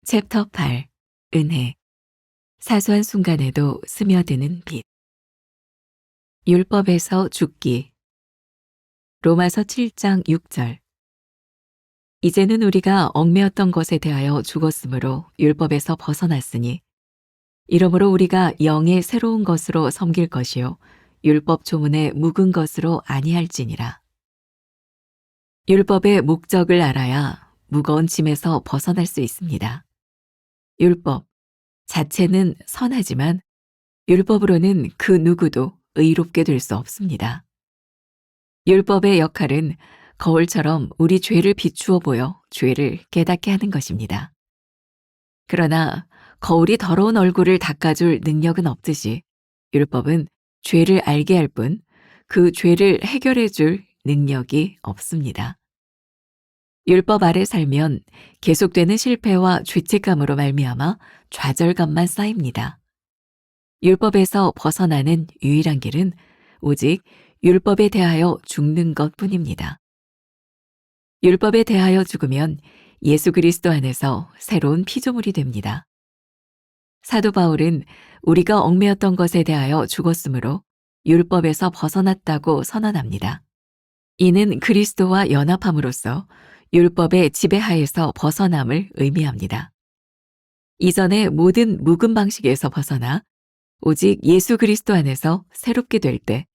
챕터 8. 은혜. 사소한 순간에도 스며드는 빛. 율법에서 죽기. 로마서 7장 6절. 이제는 우리가 얽매였던 것에 대하여 죽었으므로 율법에서 벗어났으니 이러므로 우리가 영의 새로운 것으로 섬길 것이요 율법 조문의 묵은 것으로 아니할지니라. 율법의 목적을 알아야 무거운 짐에서 벗어날 수 있습니다. 율법 자체는 선하지만 율법으로는 그 누구도 의롭게 될 수 없습니다. 율법의 역할은 거울처럼 우리 죄를 비추어 보여 죄를 깨닫게 하는 것입니다. 그러나 거울이 더러운 얼굴을 닦아줄 능력은 없듯이 율법은 죄를 알게 할 뿐 그 죄를 해결해 줄 능력이 없습니다. 율법 아래 살면 계속되는 실패와 죄책감으로 말미암아 좌절감만 쌓입니다. 율법에서 벗어나는 유일한 길은 오직 율법에 대하여 죽는 것뿐입니다. 율법에 대하여 죽으면 예수 그리스도 안에서 새로운 피조물이 됩니다. 사도 바울은 우리가 얽매였던 것에 대하여 죽었으므로 율법에서 벗어났다고 선언합니다. 이는 그리스도와 연합함으로써 율법의 지배하에서 벗어남을 의미합니다. 이전의 모든 묵은 방식에서 벗어나 오직 예수 그리스도 안에서 새롭게 될 때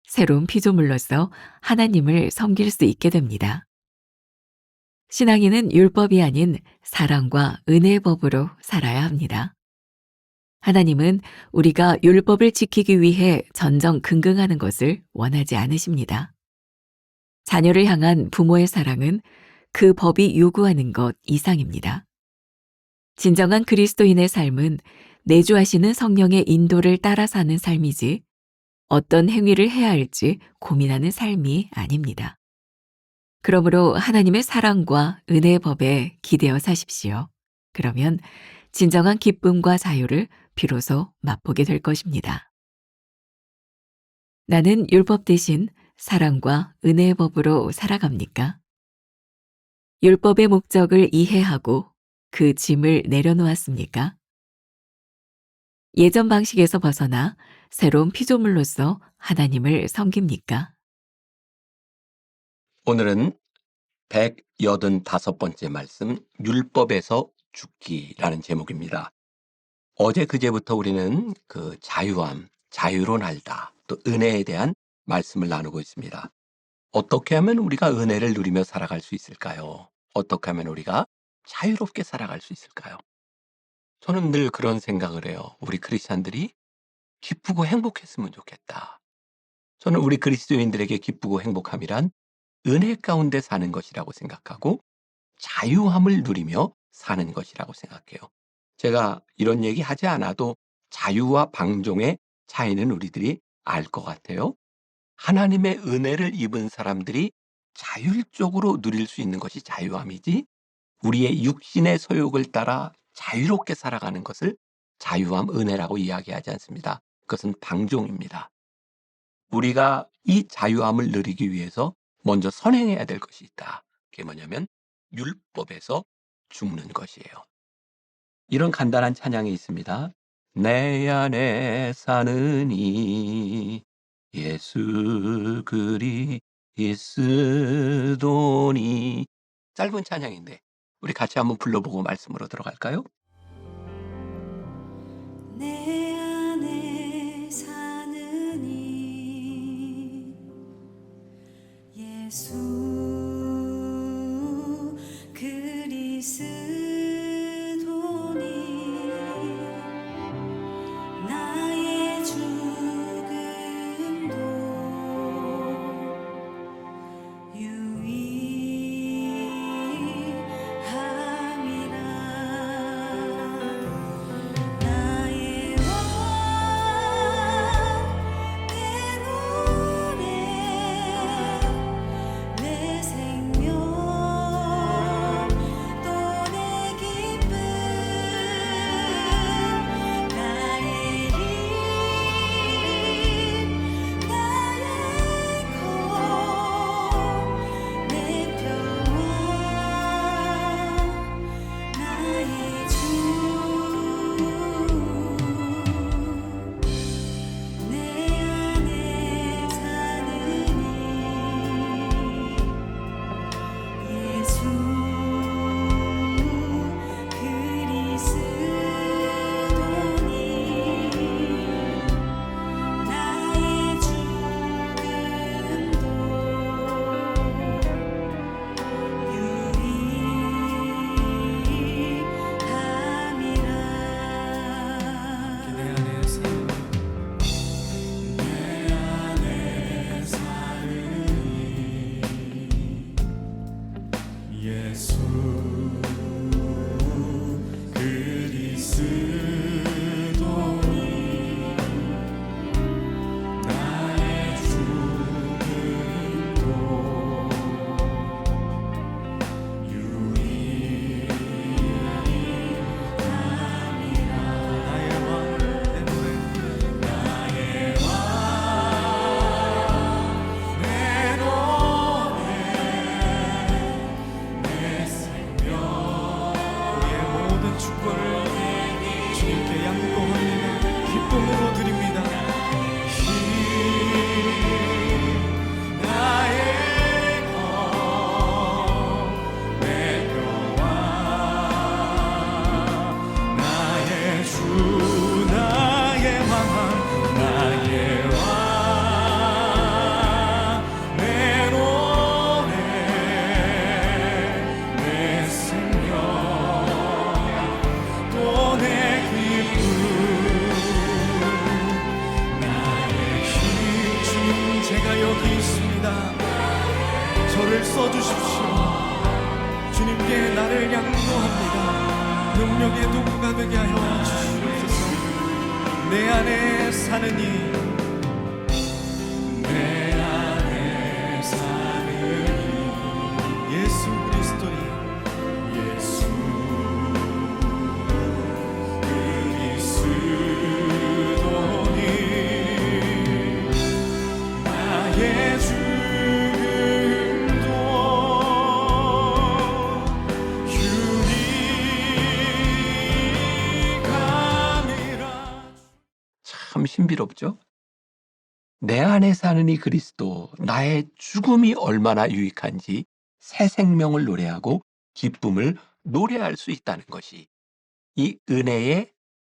새로운 피조물로서 하나님을 섬길 수 있게 됩니다. 신앙인은 율법이 아닌 사랑과 은혜의 법으로 살아야 합니다. 하나님은 우리가 율법을 지키기 위해 전전긍긍하는 것을 원하지 않으십니다. 자녀를 향한 부모의 사랑은 그 법이 요구하는 것 이상입니다. 진정한 그리스도인의 삶은 내주하시는 성령의 인도를 따라 사는 삶이지 어떤 행위를 해야 할지 고민하는 삶이 아닙니다. 그러므로 하나님의 사랑과 은혜의 법에 기대어 사십시오. 그러면 진정한 기쁨과 자유를 비로소 맛보게 될 것입니다. 나는 율법 대신 사랑과 은혜의 법으로 살아갑니까? 율법의 목적을 이해하고 그 짐을 내려놓았습니까? 예전 방식에서 벗어나 새로운 피조물로서 하나님을 섬깁니까? 오늘은 185번째 말씀, 율법에서 죽기라는 제목입니다. 어제 그제부터 우리는 그 자유함, 자유로 날다, 또 은혜에 대한 말씀을 나누고 있습니다. 어떻게 하면 우리가 은혜를 누리며 살아갈 수 있을까요? 어떻게 하면 우리가 자유롭게 살아갈 수 있을까요? 저는 늘 그런 생각을 해요. 우리 크리스찬들이 기쁘고 행복했으면 좋겠다. 저는 우리 그리스도인들에게 기쁘고 행복함이란 은혜 가운데 사는 것이라고 생각하고 자유함을 누리며 사는 것이라고 생각해요. 제가 이런 얘기 하지 않아도 자유와 방종의 차이는 우리들이 알 것 같아요. 하나님의 은혜를 입은 사람들이 자율적으로 누릴 수 있는 것이 자유함이지 우리의 육신의 소욕을 따라 자유롭게 살아가는 것을 자유함, 은혜라고 이야기하지 않습니다. 그것은 방종입니다. 우리가 이 자유함을 누리기 위해서 먼저 선행해야 될 것이 있다. 그게 뭐냐면 율법에서 죽는 것이에요. 이런 간단한 찬양이 있습니다. 내 안에 사느니 예수 그리스도니. 짧은 찬양인데 우리 같이 한번 불러보고 말씀으로 들어갈까요? 내 안에 사느니 예수 그리스도니 나의 죽음도 유익함이라 주께 양보합니다. 기쁨으로 드립니다. 나의 것, 내 뼈와 나의 주, 나의 왕, 나의 왕, 내 노래, 내 생명, 또 내 기쁨, 나의 힘. 주님, 제가 여기 있습니다. 저를 써주십시오. 주님께 나를 양보합니다. 능력의 도구가 되게 하여 주시옵소서. 내 안에 사는 이, 내 안에 사는 이 예수 그리스도니, 예수 그리스도니 나의 죽음도 유익함이라. 참 신비롭죠? 내 안에 사는 이 그리스도, 나의 죽음이 얼마나 유익한지 새 생명을 노래하고 기쁨을 노래할 수 있다는 것이 이 은혜의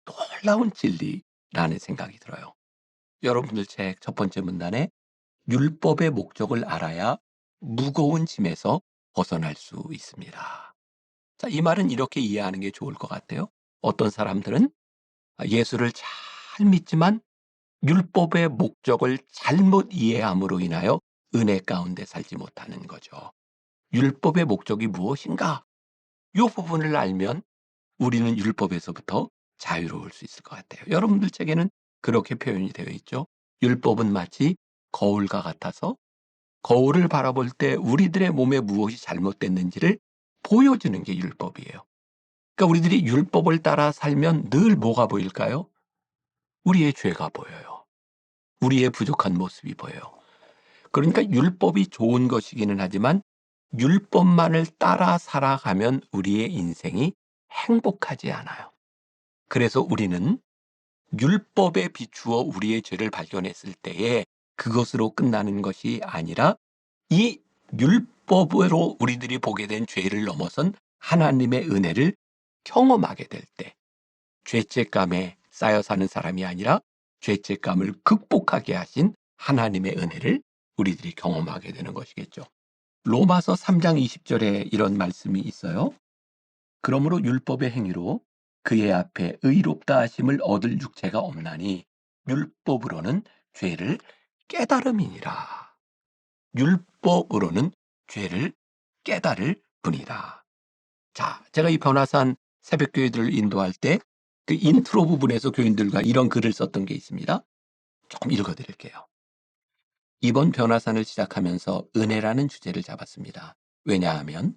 놀라운 진리라는 생각이 들어요. 여러분들 책 첫 번째 문단에 율법의 목적을 알아야 무거운 짐에서 벗어날 수 있습니다. 자, 이 말은 이렇게 이해하는 게 좋을 것 같아요. 어떤 사람들은 예수를 잘 믿지만 율법의 목적을 잘못 이해함으로 인하여 은혜 가운데 살지 못하는 거죠. 율법의 목적이 무엇인가? 이 부분을 알면 우리는 율법에서부터 자유로울 수 있을 것 같아요. 여러분들 책에는 그렇게 표현이 되어 있죠. 율법은 마치 거울과 같아서 거울을 바라볼 때 우리들의 몸에 무엇이 잘못됐는지를 보여주는 게 율법이에요. 그러니까 우리들이 율법을 따라 살면 늘 뭐가 보일까요? 우리의 죄가 보여요. 우리의 부족한 모습이 보여요. 그러니까 율법이 좋은 것이기는 하지만 율법만을 따라 살아가면 우리의 인생이 행복하지 않아요. 그래서 우리는 율법에 비추어 우리의 죄를 발견했을 때에 그것으로 끝나는 것이 아니라 이 율법으로 우리들이 보게 된 죄를 넘어선 하나님의 은혜를 경험하게 될 때 죄책감에 쌓여 사는 사람이 아니라 죄책감을 극복하게 하신 하나님의 은혜를 우리들이 경험하게 되는 것이겠죠. 로마서 3장 20절에 이런 말씀이 있어요. 그러므로 율법의 행위로 그의 앞에 의롭다 하심을 얻을 육체가 없나니 율법으로는 죄를 깨달음이니라. 율법으로는 죄를 깨달을 뿐이라. 자, 제가 이 변화산 새벽교회들을 인도할 때 그 인트로 부분에서 교인들과 이런 글을 썼던 게 있습니다. 조금 읽어드릴게요. 이번 변화산을 시작하면서 은혜라는 주제를 잡았습니다. 왜냐하면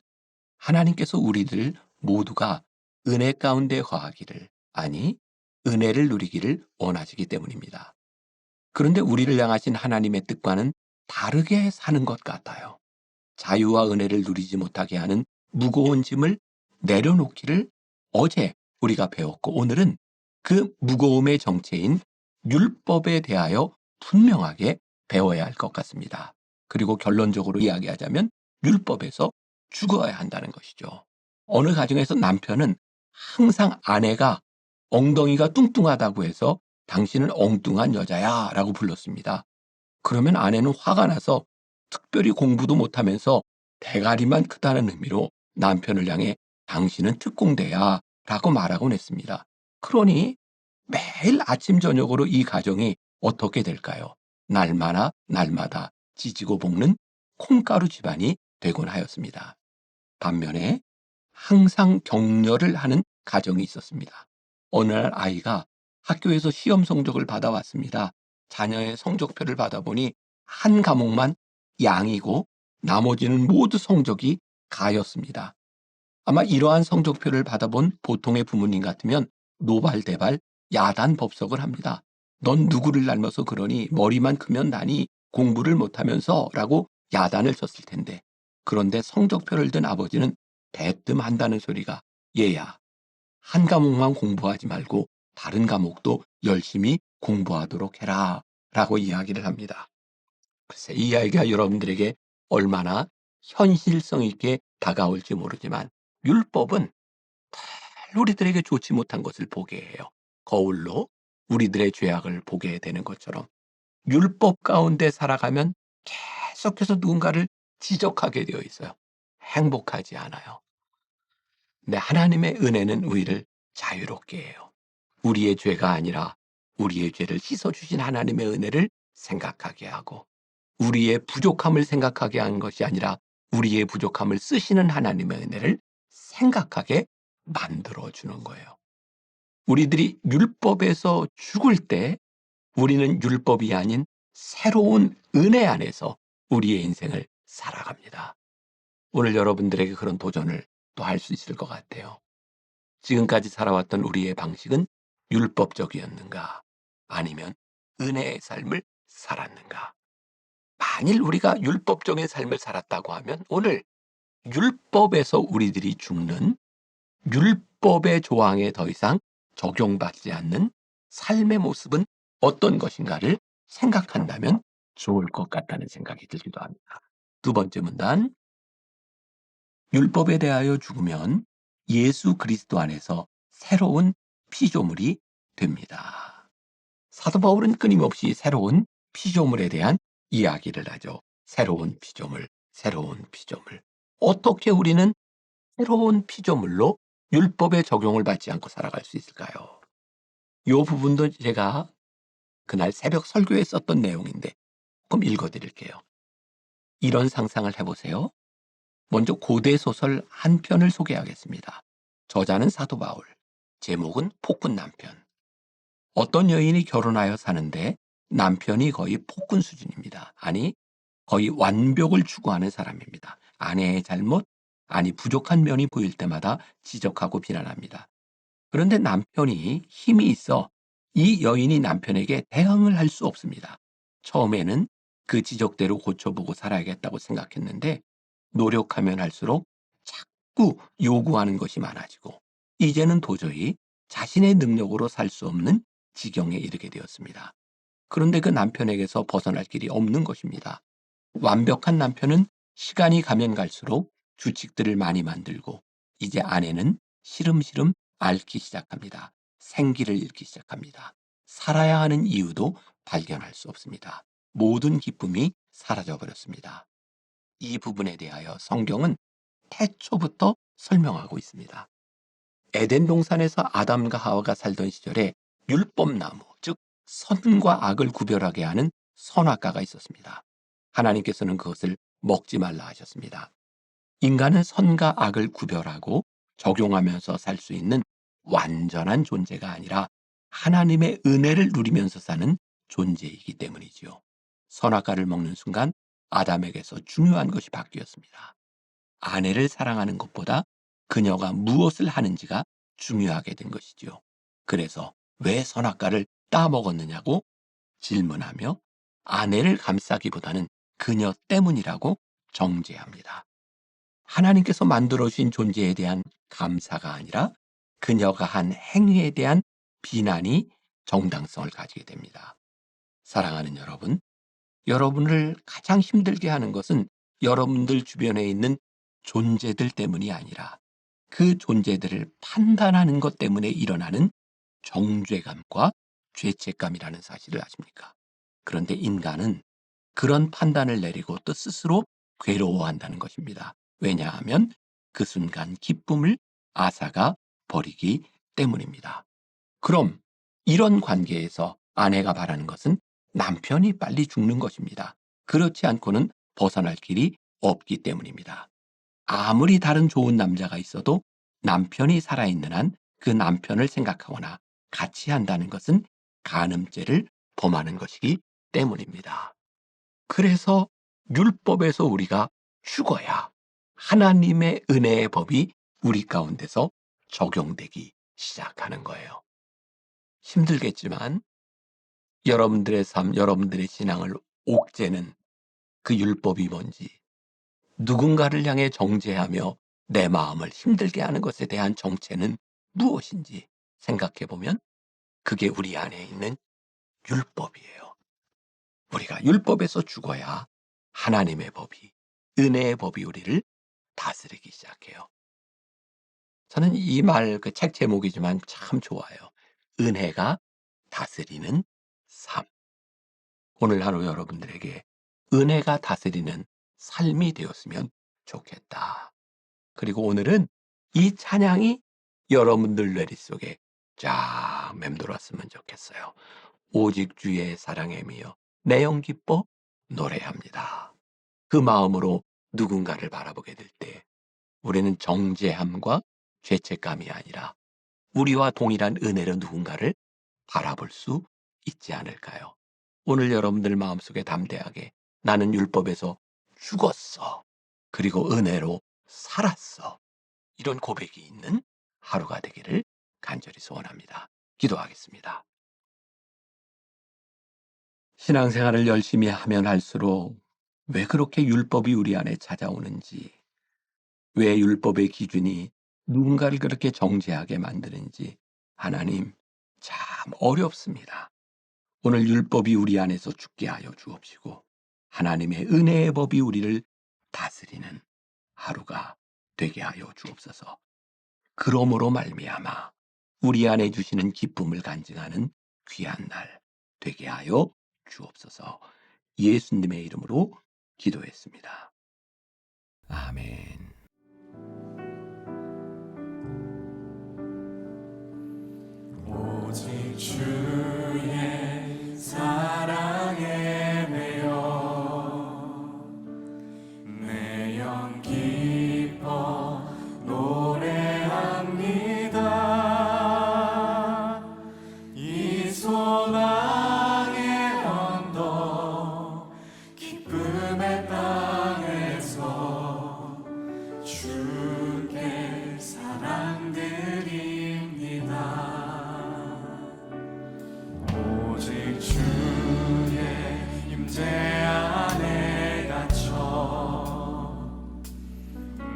하나님께서 우리들 모두가 은혜 가운데 거하기를, 아니 은혜를 누리기를 원하시기 때문입니다. 그런데 우리를 향하신 하나님의 뜻과는 다르게 사는 것 같아요. 자유와 은혜를 누리지 못하게 하는 무거운 짐을 내려놓기를 어제 우리가 배웠고, 오늘은 그 무거움의 정체인 율법에 대하여 분명하게 배워야 할 것 같습니다. 그리고 결론적으로 이야기하자면 율법에서 죽어야 한다는 것이죠. 어느 가정에서 남편은 항상 아내가 엉덩이가 뚱뚱하다고 해서 당신은 엉뚱한 여자야 라고 불렀습니다. 그러면 아내는 화가 나서 특별히 공부도 못하면서 대가리만 크다는 의미로 남편을 향해 당신은 특공대야 라고 말하곤 했습니다. 그러니 매일 아침 저녁으로 이 가정이 어떻게 될까요? 날마다 지지고 볶는 콩가루 집안이 되곤 하였습니다. 반면에 항상 격려를 하는 가정이 있었습니다. 어느 날 아이가 학교에서 시험 성적을 받아왔습니다. 자녀의 성적표를 받아보니 한 과목만 양이고 나머지는 모두 성적이 가였습니다. 아마 이러한 성적표를 받아본 보통의 부모님 같으면 노발대발 야단법석을 합니다. 넌 누구를 닮아서 그러니, 머리만 크면 나니, 공부를 못하면서 라고 야단을 쳤을 텐데, 그런데 성적표를 든 아버지는 대뜸 한다는 소리가, 얘야, 한 과목만 공부하지 말고 다른 과목도 열심히 공부하도록 해라 라고 이야기를 합니다. 글쎄, 이 이야기가 여러분들에게 얼마나 현실성 있게 다가올지 모르지만 율법은 늘 우리들에게 좋지 못한 것을 보게 해요. 거울로 우리들의 죄악을 보게 되는 것처럼 율법 가운데 살아가면 계속해서 누군가를 지적하게 되어 있어요. 행복하지 않아요. 근데 하나님의 은혜는 우리를 자유롭게 해요. 우리의 죄가 아니라 우리의 죄를 씻어주신 하나님의 은혜를 생각하게 하고, 우리의 부족함을 생각하게 한 것이 아니라 우리의 부족함을 쓰시는 하나님의 은혜를 생각하게 만들어주는 거예요. 우리들이 율법에서 죽을 때 우리는 율법이 아닌 새로운 은혜 안에서 우리의 인생을 살아갑니다. 오늘 여러분들에게 그런 도전을 또 할 수 있을 것 같아요. 지금까지 살아왔던 우리의 방식은 율법적이었는가? 아니면 은혜의 삶을 살았는가? 만일 우리가 율법적인 삶을 살았다고 하면 오늘 율법에서 우리들이 죽는, 율법의 조항에 더 이상 적용받지 않는 삶의 모습은 어떤 것인가를 생각한다면 좋을 것 같다는 생각이 들기도 합니다. 두 번째 문단, 율법에 대하여 죽으면 예수 그리스도 안에서 새로운 피조물이 됩니다. 사도 바울은 끊임없이 새로운 피조물에 대한 이야기를 하죠. 새로운 피조물, 새로운 피조물. 어떻게 우리는 새로운 피조물로 율법의 적용을 받지 않고 살아갈 수 있을까요? 이 부분도 제가 그날 새벽 설교에 썼던 내용인데 조금 읽어드릴게요. 이런 상상을 해보세요. 먼저 고대 소설 한 편을 소개하겠습니다. 저자는 사도 바울, 제목은 폭군 남편. 어떤 여인이 결혼하여 사는데 남편이 거의 폭군 수준입니다. 아니, 거의 완벽을 추구하는 사람입니다. 아내의 잘못, 아니 부족한 면이 보일 때마다 지적하고 비난합니다. 그런데 남편이 힘이 있어 이 여인이 남편에게 대응을 할 수 없습니다. 처음에는 그 지적대로 고쳐보고 살아야겠다고 생각했는데 노력하면 할수록 자꾸 요구하는 것이 많아지고 이제는 도저히 자신의 능력으로 살 수 없는 지경에 이르게 되었습니다. 그런데 그 남편에게서 벗어날 길이 없는 것입니다. 완벽한 남편은 시간이 가면 갈수록 규칙들을 많이 만들고 이제 아내는 시름시름 앓기 시작합니다. 생기를 잃기 시작합니다. 살아야 하는 이유도 발견할 수 없습니다. 모든 기쁨이 사라져버렸습니다. 이 부분에 대하여 성경은 태초부터 설명하고 있습니다. 에덴 동산에서 아담과 하와가 살던 시절에 율법나무, 즉 선과 악을 구별하게 하는 선악과가 있었습니다. 하나님께서는 그것을 먹지 말라 하셨습니다. 인간은 선과 악을 구별하고 적용하면서 살 수 있는 완전한 존재가 아니라 하나님의 은혜를 누리면서 사는 존재이기 때문이지요. 선악과를 먹는 순간 아담에게서 중요한 것이 바뀌었습니다. 아내를 사랑하는 것보다 그녀가 무엇을 하는지가 중요하게 된 것이지요. 그래서 왜 선악과를 따먹었느냐고 질문하며 아내를 감싸기보다는 그녀 때문이라고 정죄합니다. 하나님께서 만들어주신 존재에 대한 감사가 아니라 그녀가 한 행위에 대한 비난이 정당성을 가지게 됩니다. 사랑하는 여러분, 여러분을 가장 힘들게 하는 것은 여러분들 주변에 있는 존재들 때문이 아니라 그 존재들을 판단하는 것 때문에 일어나는 정죄감과 죄책감이라는 사실을 아십니까? 그런데 인간은 그런 판단을 내리고 또 스스로 괴로워한다는 것입니다. 왜냐하면 그 순간 기쁨을 앗아가 버리기 때문입니다. 그럼 이런 관계에서 아내가 바라는 것은 남편이 빨리 죽는 것입니다. 그렇지 않고는 벗어날 길이 없기 때문입니다. 아무리 다른 좋은 남자가 있어도 남편이 살아있는 한 그 남편을 생각하거나 같이 한다는 것은 간음죄를 범하는 것이기 때문입니다. 그래서 율법에서 우리가 죽어야 하나님의 은혜의 법이 우리 가운데서 적용되기 시작하는 거예요. 힘들겠지만 여러분들의 삶, 여러분들의 신앙을 옥죄는 그 율법이 뭔지, 누군가를 향해 정죄하며 내 마음을 힘들게 하는 것에 대한 정체는 무엇인지 생각해 보면 그게 우리 안에 있는 율법이에요. 우리가 율법에서 죽어야 하나님의 법이, 은혜의 법이 우리를 다스리기 시작해요. 저는 이 말, 그 책 제목이지만 참 좋아요. 은혜가 다스리는 삶. 오늘 하루 여러분들에게 은혜가 다스리는 삶이 되었으면 좋겠다. 그리고 오늘은 이 찬양이 여러분들 뇌릿속에 쫙 맴돌았으면 좋겠어요. 오직 주의 사랑에 미여 내 영 기뻐 노래합니다. 그 마음으로 누군가를 바라보게 될 때 우리는 정죄함과 죄책감이 아니라 우리와 동일한 은혜로 누군가를 바라볼 수 있지 않을까요? 오늘 여러분들 마음속에 담대하게 나는 율법에서 죽었어. 그리고 은혜로 살았어. 이런 고백이 있는 하루가 되기를 간절히 소원합니다. 기도하겠습니다. 신앙생활을 열심히 하면 할수록 왜 그렇게 율법이 우리 안에 찾아오는지, 왜 율법의 기준이 누군가를 그렇게 정죄하게 만드는지 하나님 참 어렵습니다. 오늘 율법이 우리 안에서 죽게 하여 주옵시고 하나님의 은혜의 법이 우리를 다스리는 하루가 되게 하여 주옵소서. 그러므로 말미암아 우리 안에 주시는 기쁨을 간증하는 귀한 날 되게 하여 주옵소서. 예수님의 이름으로 기도했습니다. 아멘. 오직 주의 사랑에 매여 내 영 기뻐 노래합니다. 이 소망의 언덕 기쁨의 땅에서 주께 사랑드립니다. 오직 주의 임재 안에 갇혀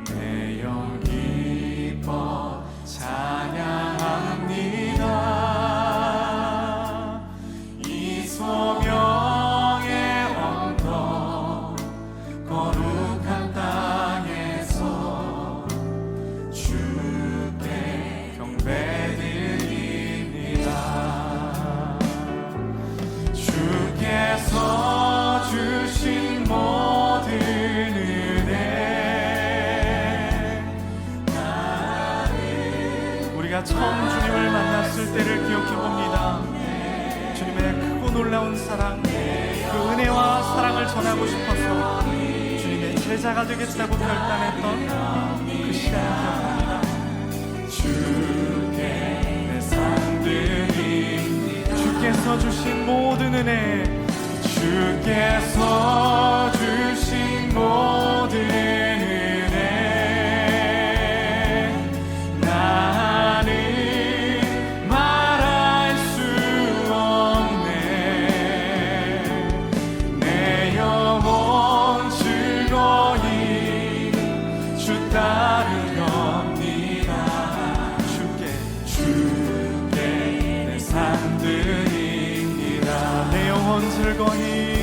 내 영 기뻐 찬양합니다. 이 소명의 언덕 거룩한 땅에서 주께 경배드립니다. 주께서 주신 모든 은혜 우리가 처음 주님을 만났을 때를 기억해봅니다. 주님의 크고 놀라운 사랑, 그 은혜와 사랑을 전하고 싶어서 주님의 제자가 되겠다고 결단했던 그 시간을 기억합니다. 주께 내 삶들이 주께서 주신 모든 은혜, 주께서 주신 모든 은혜 나는 말할 수 없네. 내 영혼 즐거이 주 따르렵니다. 주께 내 삶 드립니다. 내 영혼 즐거이